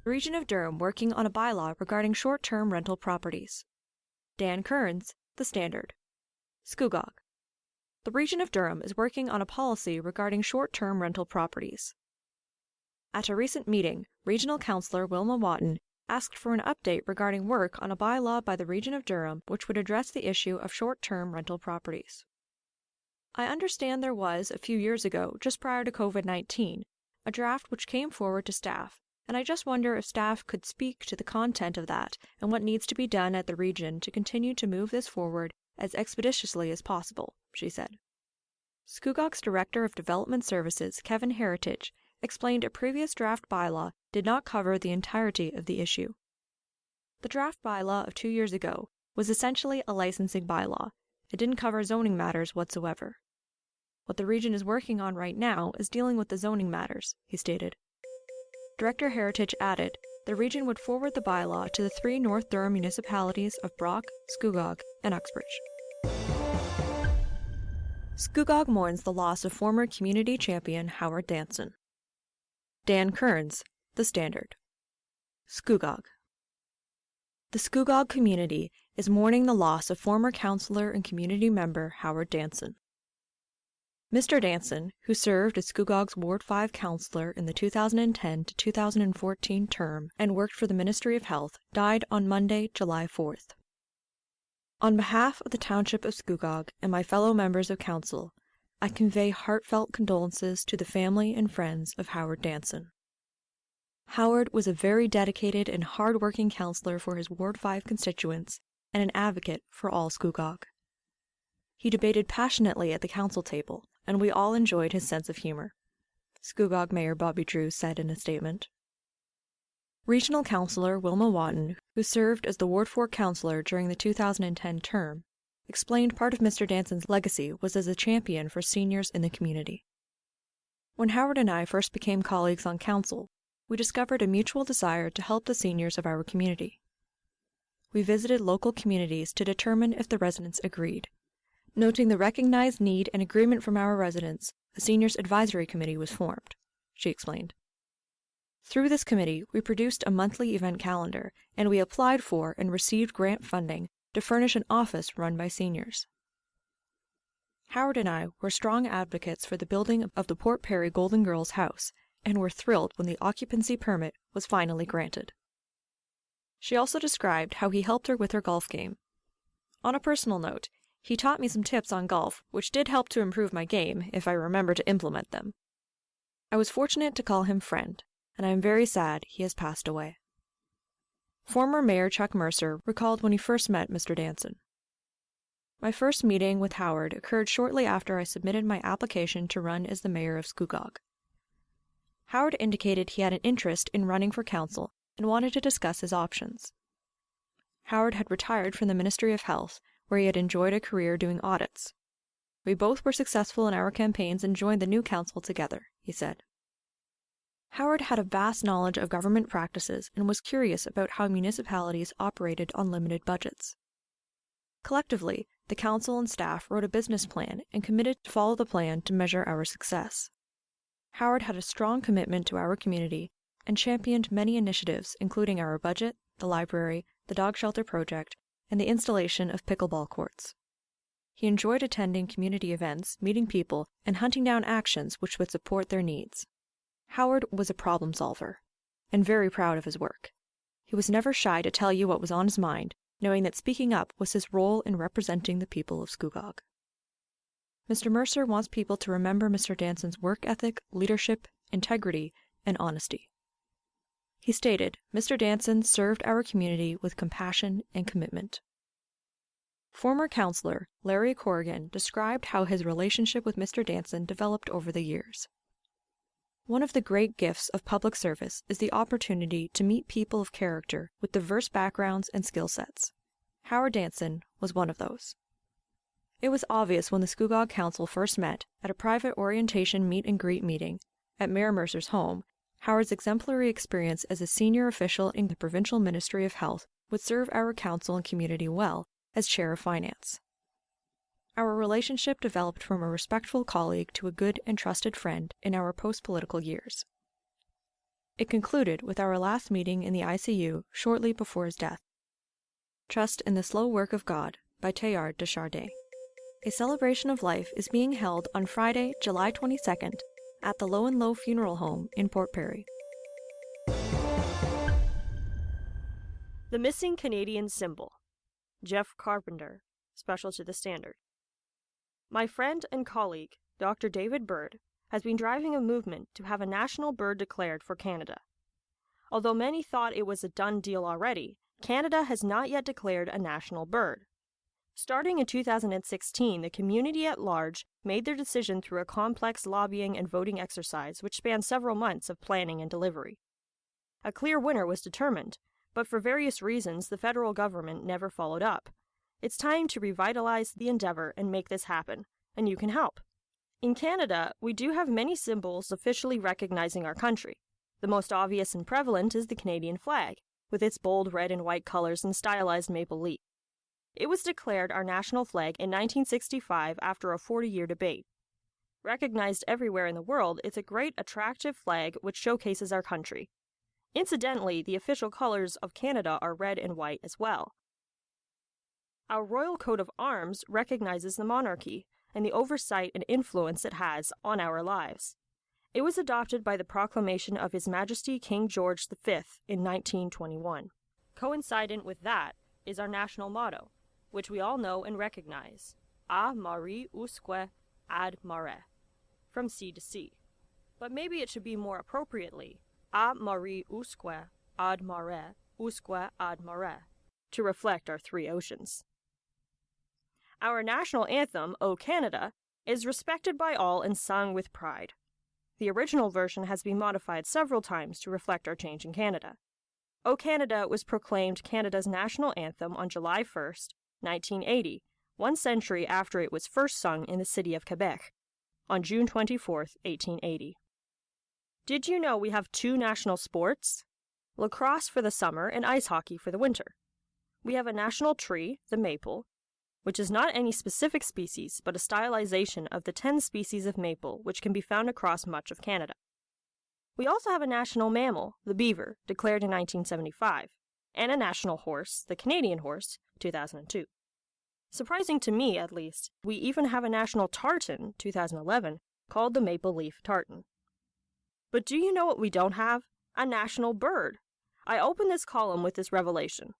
Region of Durham working on a bylaw regarding short-term rental properties. Dan Kearns, The Standard. Scugog. The Region of Durham is working on a policy regarding short-term rental properties. At a recent meeting, Regional Councillor Wilma Watton asked for an update regarding work on a bylaw by the Region of Durham which would address the issue of short-term rental properties. I understand there was, a few years ago, just prior to COVID-19, a draft which came forward to staff, and I just wonder if staff could speak to the content of that and what needs to be done at the region to continue to move this forward as expeditiously as possible, she said. Scugog's Director of Development Services, Kevin Heritage, explained a previous draft bylaw did not cover the entirety of the issue. The draft bylaw of 2 years ago was essentially a licensing bylaw. It didn't cover zoning matters whatsoever. What the region is working on right now is dealing with the zoning matters, he stated. Director Heritage added, the region would forward the bylaw to the 3 North Durham municipalities of Brock, Scugog, and Uxbridge. Scugog mourns the loss of former community champion Howard Danson. Dan Kearns, The Standard. Scugog. The Scugog community is mourning the loss of former councillor and community member Howard Danson. Mr. Danson, who served as Scugog's Ward 5 councillor in the 2010 to 2014 term and worked for the Ministry of Health, died on Monday, July 4th. On behalf of the Township of Scugog and my fellow members of Council, I convey heartfelt condolences to the family and friends of Howard Danson. Howard was a very dedicated and hard-working councillor for his Ward 5 constituents and an advocate for all Scugog. He debated passionately at the council table, and we all enjoyed his sense of humor, Scugog Mayor Bobby Drew said in a statement. Regional Councillor Wilma Watton, who served as the Ward 4 councillor during the 2010 term, explained part of Mr. Danson's legacy was as a champion for seniors in the community. When Howard and I first became colleagues on council, we discovered a mutual desire to help the seniors of our community. We visited local communities to determine if the residents agreed. Noting the recognized need and agreement from our residents, a Seniors Advisory Committee was formed, she explained. Through this committee, we produced a monthly event calendar, and we applied for and received grant funding to furnish an office run by seniors. Howard and I were strong advocates for the building of the Port Perry Golden Girls House, and were thrilled when the occupancy permit was finally granted. She also described how he helped her with her golf game. On a personal note, he taught me some tips on golf, which did help to improve my game if I remember to implement them. I was fortunate to call him friend, and I am very sad he has passed away. Former Mayor Chuck Mercer recalled when he first met Mr. Danson. My first meeting with Howard occurred shortly after I submitted my application to run as the mayor of Scugog. Howard indicated he had an interest in running for council and wanted to discuss his options. Howard had retired from the Ministry of Health, where he had enjoyed a career doing audits. We both were successful in our campaigns and joined the new council together, he said. Howard had a vast knowledge of government practices and was curious about how municipalities operated on limited budgets. Collectively, the council and staff wrote a business plan and committed to follow the plan to measure our success. Howard had a strong commitment to our community and championed many initiatives including our budget, the library, the dog shelter project, and the installation of pickleball courts. He enjoyed attending community events, meeting people, and hunting down actions which would support their needs. Howard was a problem solver, and very proud of his work. He was never shy to tell you what was on his mind, knowing that speaking up was his role in representing the people of Scugog. Mr. Mercer wants people to remember Mr. Danson's work ethic, leadership, integrity, and honesty. He stated, Mr. Danson served our community with compassion and commitment. Former councillor Larry Corrigan described how his relationship with Mr. Danson developed over the years. One of the great gifts of public service is the opportunity to meet people of character with diverse backgrounds and skill sets. Howard Danson was one of those. It was obvious when the Scugog Council first met at a private orientation meet and greet meeting at Mayor Mercer's home, Howard's exemplary experience as a senior official in the Provincial Ministry of Health would serve our council and community well as Chair of Finance. Our relationship developed from a respectful colleague to a good and trusted friend in our post-political years. It concluded with our last meeting in the ICU shortly before his death. Trust in the Slow Work of God by Teilhard de Chardin. A celebration of life is being held on Friday, July 22nd at the Low and Low Funeral Home in Port Perry. The Missing Canadian Symbol. Jeff Carpenter, Special to the Standard. My friend and colleague, Dr. David Bird, has been driving a movement to have a national bird declared for Canada. Although many thought it was a done deal already, Canada has not yet declared a national bird. Starting in 2016, the community at large made their decision through a complex lobbying and voting exercise which spanned several months of planning and delivery. A clear winner was determined, but for various reasons the federal government never followed up. It's time to revitalize the endeavor and make this happen, and you can help. In Canada, we do have many symbols officially recognizing our country. The most obvious and prevalent is the Canadian flag, with its bold red and white colors and stylized maple leaf. It was declared our national flag in 1965 after a 40-year debate. Recognized everywhere in the world, it's a great, attractive flag which showcases our country. Incidentally, the official colors of Canada are red and white as well. Our royal coat of arms recognizes the monarchy and the oversight and influence it has on our lives. It was adopted by the proclamation of His Majesty King George V in 1921. Coincident with that is our national motto, which we all know and recognize, A mari usque ad mare, from sea to sea. But maybe it should be more appropriately, A mari usque ad mare, usque ad mare, to reflect our three oceans. Our national anthem, O Canada, is respected by all and sung with pride. The original version has been modified several times to reflect our change in Canada. O Canada was proclaimed Canada's national anthem on July 1st, 1980, 1 century after it was first sung in the city of Quebec, on June 24th, 1880. Did you know we have two national sports? Lacrosse for the summer and ice hockey for the winter. We have a national tree, the maple, which is not any specific species but a stylization of the 10 species of maple which can be found across much of Canada. We also have a national mammal, the beaver, declared in 1975, and a national horse, the Canadian horse, 2002. Surprising to me, at least, we even have a national tartan, 2011, called the maple leaf tartan. But do you know what we don't have? A national bird. I open this column with this revelation.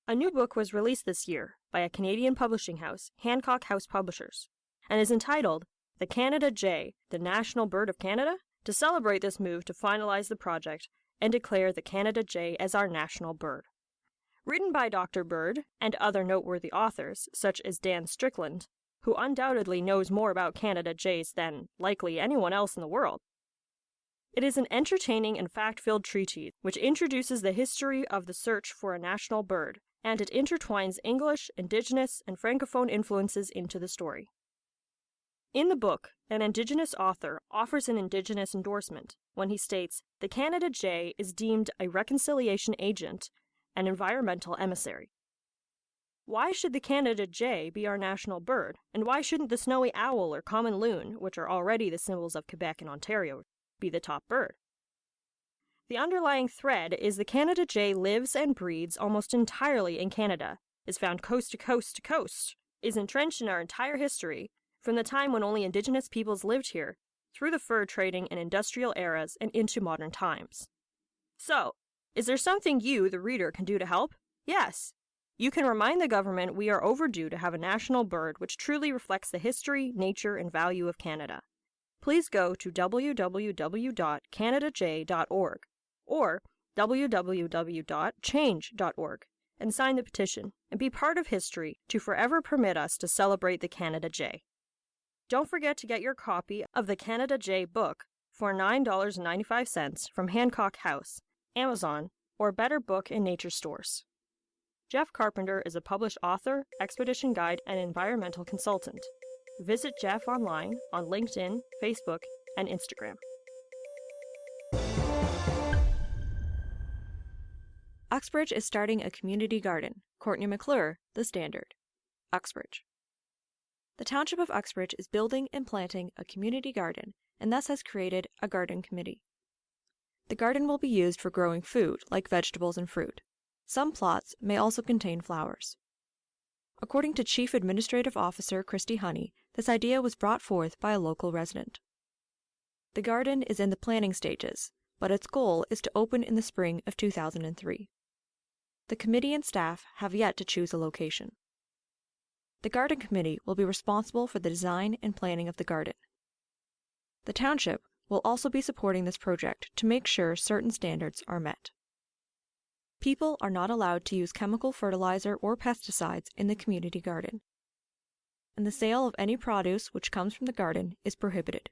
A new book was released this year by a Canadian publishing house, Hancock House Publishers, and is entitled The Canada Jay, the National Bird of Canada, to celebrate this move to finalize the project and declare the Canada Jay as our national bird. Written by Dr. Bird and other noteworthy authors, such as Dan Strickland, who undoubtedly knows more about Canada Jays than, likely, anyone else in the world. It is an entertaining and fact-filled treatise which introduces the history of the search for a national bird, and it intertwines English, Indigenous, and Francophone influences into the story. In the book, an Indigenous author offers an Indigenous endorsement when he states, the Canada Jay is deemed a reconciliation agent, an environmental emissary. Why should the Canada Jay be our national bird, and why shouldn't the snowy owl or common loon, which are already the symbols of Quebec and Ontario, be the top bird? The underlying thread is the Canada Jay lives and breeds almost entirely in Canada, is found coast to coast to coast, is entrenched in our entire history, from the time when only Indigenous peoples lived here, through the fur trading and industrial eras and into modern times. So, is there something you, the reader, can do to help? Yes. You can remind the government we are overdue to have a national bird which truly reflects the history, nature, and value of Canada. Please go to www.canadaj.org or www.change.org and sign the petition and be part of history to forever permit us to celebrate the Canada Jay. Don't forget to get your copy of the Canada Jay book for $9.95 from Hancock House, Amazon, or Better Book in nature stores. Jeff Carpenter is a published author, expedition guide, and environmental consultant. Visit Jeff online on LinkedIn, Facebook, and Instagram. Uxbridge is starting a community garden. Courtney McClure, The Standard. Uxbridge. The Township of Uxbridge is building and planting a community garden and thus has created a garden committee. The garden will be used for growing food, like vegetables and fruit. Some plots may also contain flowers. According to Chief Administrative Officer Christy Honey, this idea was brought forth by a local resident. The garden is in the planning stages, but its goal is to open in the spring of 2003. The committee and staff have yet to choose a location. The Garden Committee will be responsible for the design and planning of the garden. The township will also be supporting this project to make sure certain standards are met. People are not allowed to use chemical fertilizer or pesticides in the community garden, and the sale of any produce which comes from the garden is prohibited.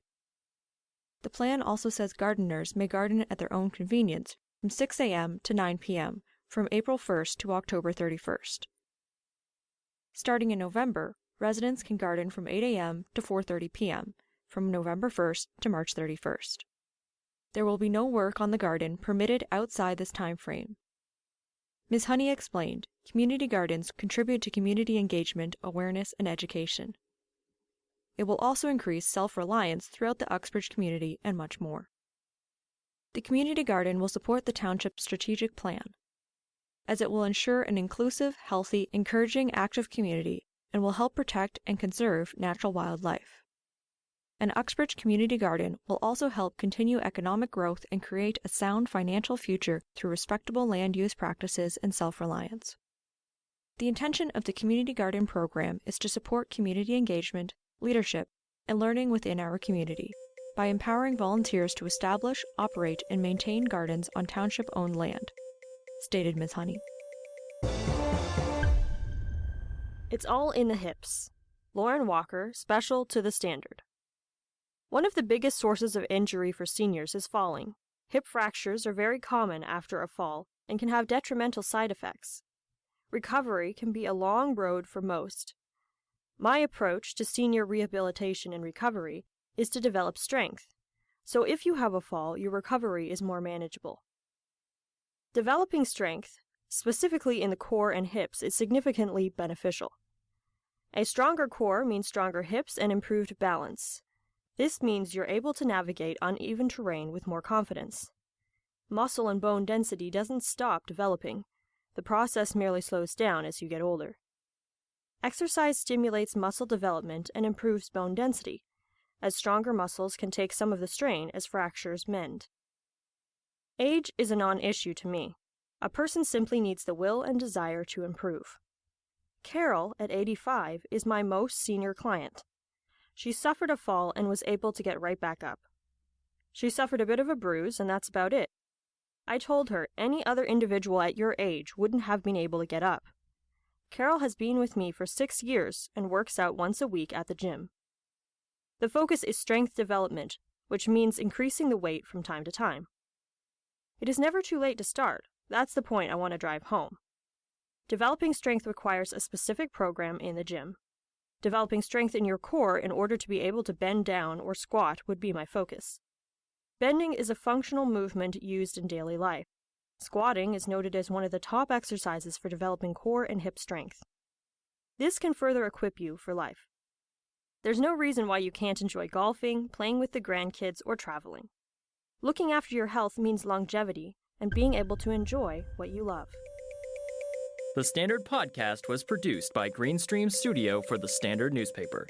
The plan also says gardeners may garden at their own convenience from 6 a.m. to 9 p.m. from April 1st to October 31st. Starting in November, residents can garden from 8 a.m. to 4:30 p.m. from November 1st to March 31st. There will be no work on the garden permitted outside this time frame. Ms. Honey explained, community gardens contribute to community engagement, awareness, and education. It will also increase self-reliance throughout the Uxbridge community and much more. The community garden will support the township's strategic plan, as it will ensure an inclusive, healthy, encouraging, active community and will help protect and conserve natural wildlife. An Uxbridge community garden will also help continue economic growth and create a sound financial future through respectable land use practices and self-reliance. The intention of the community garden program is to support community engagement, leadership, and learning within our community by empowering volunteers to establish, operate, and maintain gardens on township-owned land, stated Ms. Honey. It's all in the hips. Lauren Walker, special to the standard. One of the biggest sources of injury for seniors is falling. Hip fractures are very common after a fall and can have detrimental side effects. Recovery can be a long road for most. My approach to senior rehabilitation and recovery is to develop strength, so if you have a fall, your recovery is more manageable. Developing strength, specifically in the core and hips, is significantly beneficial. A stronger core means stronger hips and improved balance. This means you're able to navigate uneven terrain with more confidence. Muscle and bone density doesn't stop developing. The process merely slows down as you get older. Exercise stimulates muscle development and improves bone density, as stronger muscles can take some of the strain as fractures mend. Age is a non-issue to me. A person simply needs the will and desire to improve. Carol, at 85, is my most senior client. She suffered a fall and was able to get right back up. She suffered a bit of a bruise, and that's about it. I told her any other individual at your age wouldn't have been able to get up. Carol has been with me for 6 years and works out once a week at the gym. The focus is strength development, which means increasing the weight from time to time. It is never too late to start. That's the point I want to drive home. Developing strength requires a specific program in the gym. Developing strength in your core in order to be able to bend down or squat would be my focus. Bending is a functional movement used in daily life. Squatting is noted as one of the top exercises for developing core and hip strength. This can further equip you for life. There's no reason why you can't enjoy golfing, playing with the grandkids, or traveling. Looking after your health means longevity and being able to enjoy what you love. The Standard Podcast was produced by Greenstream Studio for the Standard newspaper.